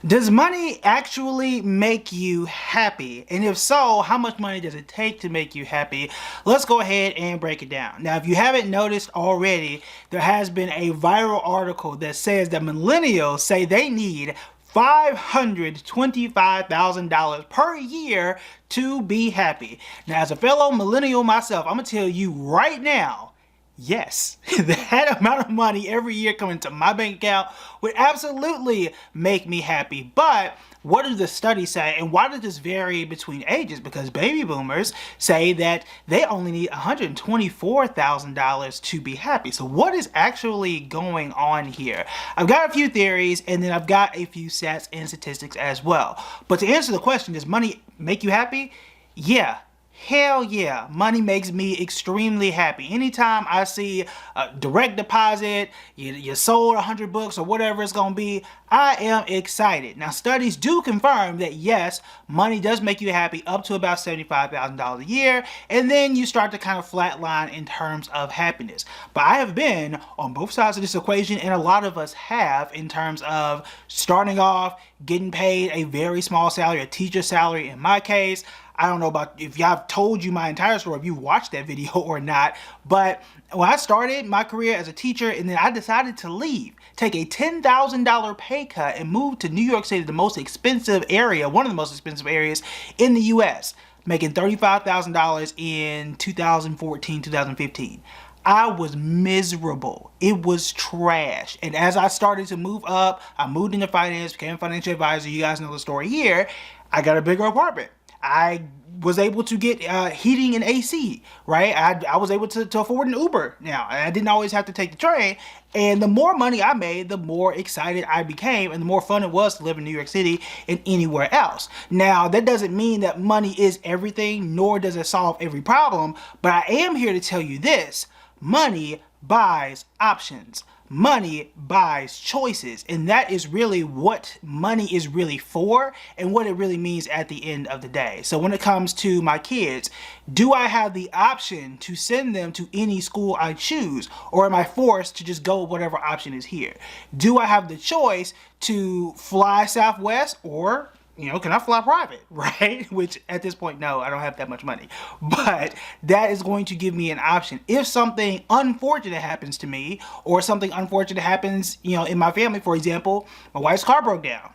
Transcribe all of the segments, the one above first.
Does money actually make you happy? And if so, how much money does it take to make you happy? Let's go ahead and break it down. Now, if you haven't noticed already, there has been a viral article that says that millennials say they need $525,000 per year to be happy. Now, as a fellow millennial myself, I'm gonna tell you right now, yes, that amount of money every year coming to my bank account would absolutely make me happy. But what do the studies say, and why does this vary between ages? Because baby boomers say that they only need $124,000 to be happy. So what is actually going on here? I've got a few theories, and then I've got a few stats and statistics as well. But to answer the question, does money make you happy? Yeah. Hell yeah, money makes me extremely happy. Anytime I see a direct deposit, you sold 100 books or whatever it's gonna be, I am excited. Now, studies do confirm that yes, money does make you happy up to about $75,000 a year, and then you start to kind of flatline in terms of happiness. But I have been on both sides of this equation, and a lot of us have, in terms of starting off, getting paid a very small salary, a teacher salary in my case. I don't know about if y'all told you my entire story, if you watched that video or not, but when I started my career as a teacher and then I decided to leave, take a $10,000 pay cut and move to New York City, the most expensive area, one of the most expensive areas in the US, making $35,000 in 2014, 2015. I was miserable. It was trash. And as I started to move up, I moved into finance, became a financial advisor. You guys know the story here. I got a bigger apartment. I was able to get heating and AC, right? I was able to afford an Uber now. I didn't always have to take the train. And the more money I made, the more excited I became and the more fun it was to live in New York City and anywhere else. Now, that doesn't mean that money is everything, nor does it solve every problem. But I am here to tell you this. Money buys options. Money buys choices, and that is really what money is really for and what it really means at the end of the day. So when it comes to my kids, do I have the option to send them to any school I choose, or am I forced to just go with whatever option is here? Do I have the choice to fly Southwest, or can I fly private, right? Which at this point, no, I don't have that much money. But that is going to give me an option. If something unfortunate happens to me, or something unfortunate happens, in my family, for example, my wife's car broke down.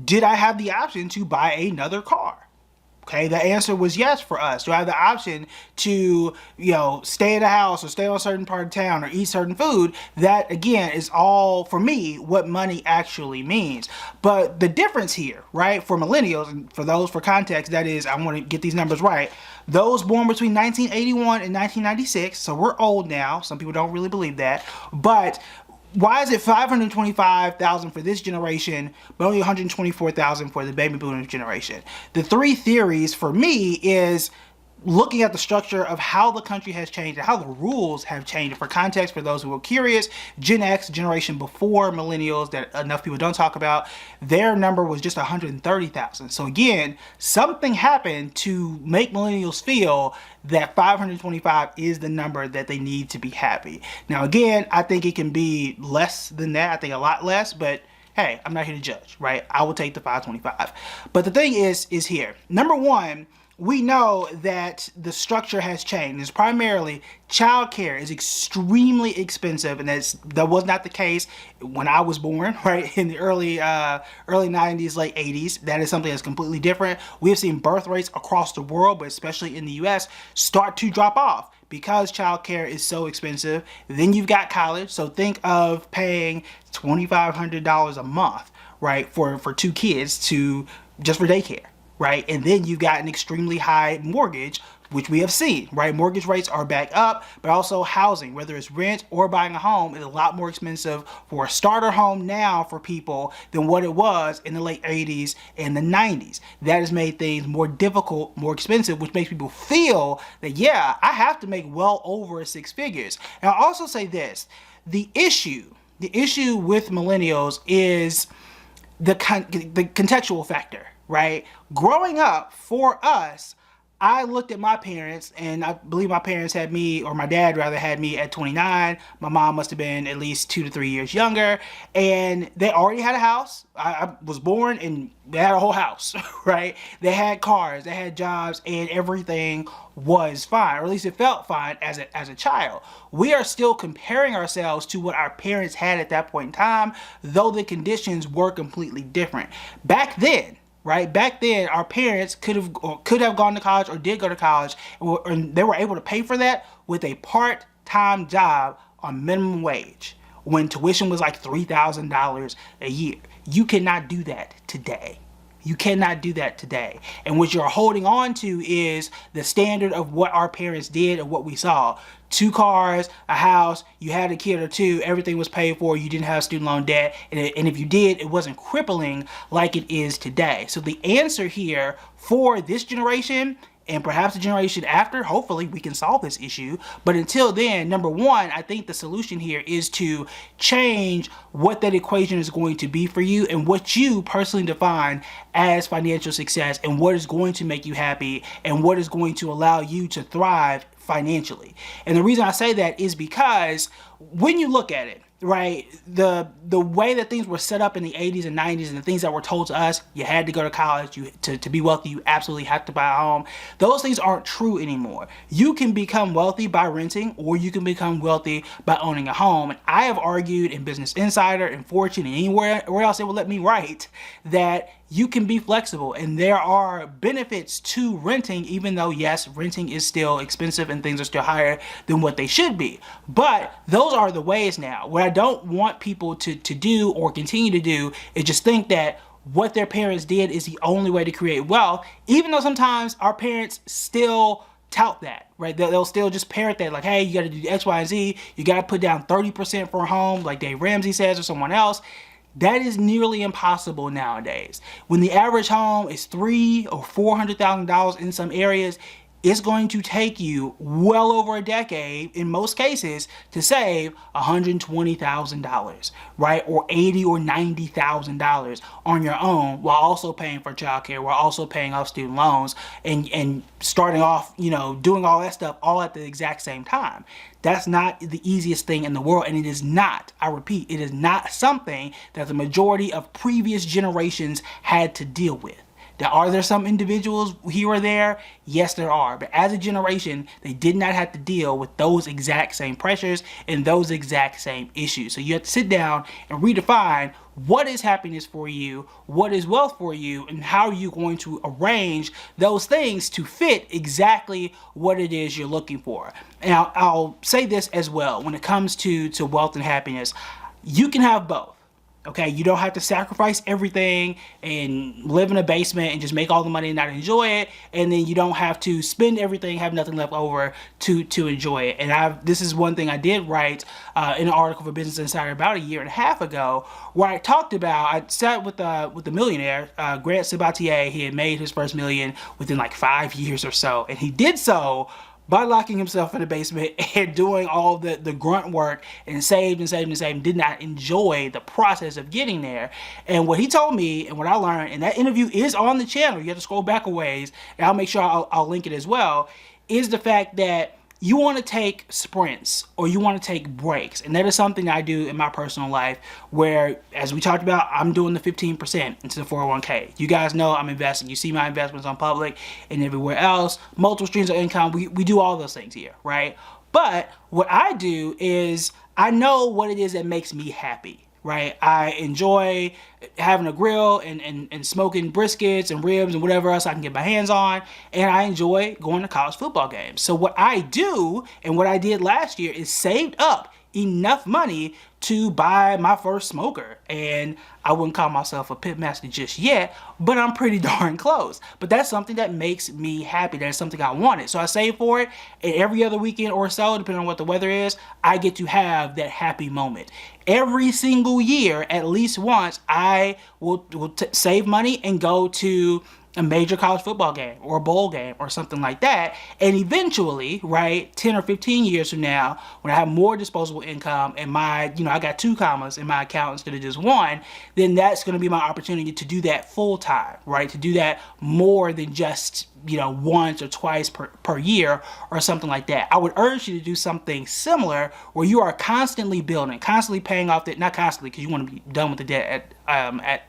Did I have the option to buy another car? Okay, the answer was yes for us. Do I have the option to, stay at a house or stay on a certain part of town or eat certain food? That, again, is all, for me, what money actually means. But the difference here, right, for millennials, and for context, that is, I want to get these numbers right, those born between 1981 and 1996, so we're old now. Some people don't really believe that. But why is it $525,000 for this generation, but only $124,000 for the baby boomer generation? The three theories for me is looking at the structure of how the country has changed and how the rules have changed. For context, for those who are curious, Gen X, generation before millennials that enough people don't talk about, their number was just 130,000. So again, something happened to make millennials feel that 525 is the number that they need to be happy. Now again, I think it can be less than that. I think a lot less, but hey, I'm not here to judge, right? I will take the 525. But the thing is here. Number one, we know that the structure has changed. It's primarily childcare is extremely expensive, and that was not the case when I was born, right, in the early 90s, late 80s. That is something that's completely different. We have seen birth rates across the world, but especially in the US, start to drop off because childcare is so expensive. Then you've got college, so think of paying $2,500 a month, right, for two kids just for daycare. Right? And then you've got an extremely high mortgage, which we have seen, right? Mortgage rates are back up, but also housing, whether it's rent or buying a home, is a lot more expensive for a starter home now for people than what it was in the late 80s and the 90s. That has made things more difficult, more expensive, which makes people feel that, yeah, I have to make well over six figures. And I'll also say this, the issue with millennials is the contextual factor. Right? Growing up, for us, I looked at my parents, and I believe my parents had me, or my dad rather had me at 29. My mom must have been at least 2 to 3 years younger, and they already had a house. I was born and they had a whole house, right? They had cars, they had jobs, and everything was fine, or at least it felt fine as a child. We are still comparing ourselves to what our parents had at that point in time, though the conditions were completely different. Back then, right? Back then, our parents could have gone to college or did go to college, and they were able to pay for that with a part-time job on minimum wage when tuition was like $3,000 a year. You cannot do that today. You cannot do that today. And what you're holding on to is the standard of what our parents did and what we saw. 2 cars, a house, you had a kid or two, everything was paid for, you didn't have student loan debt, and if you did, it wasn't crippling like it is today. So the answer here for this generation, and perhaps the generation after, hopefully we can solve this issue. But until then, number one, I think the solution here is to change what that equation is going to be for you and what you personally define as financial success, and what is going to make you happy and what is going to allow you to thrive financially. And the reason I say that is because when you look at it, right, the way that things were set up in the 80s and 90s, and the things that were told to us, you had to go to college, to be wealthy, you absolutely have to buy a home. Those things aren't true anymore. You can become wealthy by renting, or you can become wealthy by owning a home. And I have argued in Business Insider and Fortune and anywhere else it will let me write that you can be flexible, and there are benefits to renting, even though yes, renting is still expensive and things are still higher than what they should be. But those are the ways now. What I don't want people to do or continue to do is just think that what their parents did is the only way to create wealth, even though sometimes our parents still tout that, right? They'll still just parrot that, like, hey, you got to do X, Y, and Z. You got to put down 30% for a home, like Dave Ramsey says, or someone else. That is nearly impossible nowadays. When the average home is $300,000 or $400,000 in some areas, it's going to take you well over a decade, in most cases, to save $120,000, right? Or $80,000 or $90,000 on your own, while also paying for childcare, while also paying off student loans, and starting off, doing all that stuff all at the exact same time. That's not the easiest thing in the world, and it is not, I repeat, it is not something that the majority of previous generations had to deal with. Now, are there some individuals here or there? Yes, there are. But as a generation, they did not have to deal with those exact same pressures and those exact same issues. So you have to sit down and redefine what is happiness for you, what is wealth for you, and how are you going to arrange those things to fit exactly what it is you're looking for. And I'll say this as well, when it comes to wealth and happiness, you can have both. Okay, you don't have to sacrifice everything and live in a basement and just make all the money and not enjoy it, and then you don't have to spend everything, have nothing left over to enjoy it. And this is one thing I did write in an article for Business Insider about 1.5 years ago, where I talked about, I sat with the millionaire, Grant Sabatier. He had made his first million within like 5 years or so, and he did so by locking himself in the basement and doing all the grunt work, and saved, did not enjoy the process of getting there. And what he told me, and what I learned, and that interview is on the channel, you have to scroll back a ways, and I'll make sure I'll link it as well, is the fact that you want to take sprints, or you want to take breaks. And that is something I do in my personal life, where, as we talked about, I'm doing the 15% into the 401k. You guys know I'm investing. You see my investments on public and everywhere else. Multiple streams of income. We do all those things here, right? But what I do is I know what it is that makes me happy. Right, I enjoy having a grill and smoking briskets and ribs and whatever else I can get my hands on, and I enjoy going to college football games. So what I do, and what I did last year, is saved up enough money to buy my first smoker. And I wouldn't call myself a pitmaster just yet, but I'm pretty darn close. But that's something that makes me happy. That's something I wanted. So I save for it, and every other weekend or so, depending on what the weather is, I get to have that happy moment. Every single year, at least once, I will save money and go to a major college football game or a bowl game or something like that. And eventually, right, 10 or 15 years from now, when I have more disposable income and my, I got 2 commas in my account instead of just 1, then that's going to be my opportunity to do that full time, right? To do that more than just, once or twice per year or something like that. I would urge you to do something similar where you are constantly building, constantly paying off that, not constantly because you want to be done with the debt at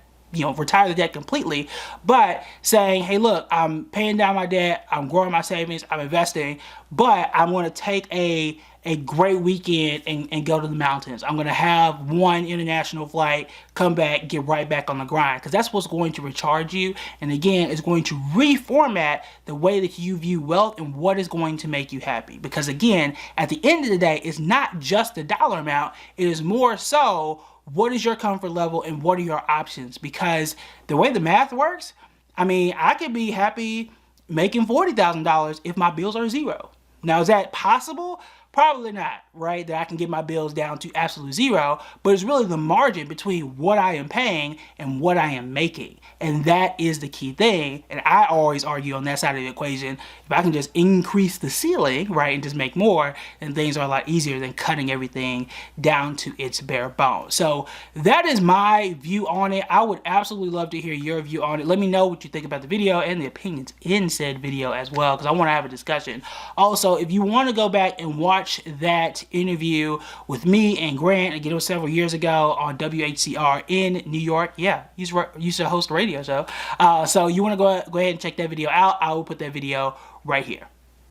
retire the debt completely, but saying, hey, look, I'm paying down my debt, I'm growing my savings, I'm investing, but I'm going to take a great weekend and go to the mountains. I'm going to have one international flight, come back, get right back on the grind, because that's what's going to recharge you. And again, it's going to reformat the way that you view wealth and what is going to make you happy. Because again, at the end of the day, it's not just the dollar amount, it is more so what is your comfort level and what are your options? Because the way the math works, I could be happy making $40,000 if my bills are 0. Now, is that possible? Probably not, right? That I can get my bills down to absolute 0, but it's really the margin between what I am paying and what I am making. And that is the key thing. And I always argue on that side of the equation, if I can just increase the ceiling, right, and just make more, then things are a lot easier than cutting everything down to its bare bones. So that is my view on it. I would absolutely love to hear your view on it. Let me know what you think about the video and the opinions in said video as well, because I want to have a discussion. Also, if you want to go back and watch that interview with me and Grant, again, it was several years ago on WHCR in New York. Yeah, used to host a radio show. So you want to go ahead and check that video out. I will put that video right here.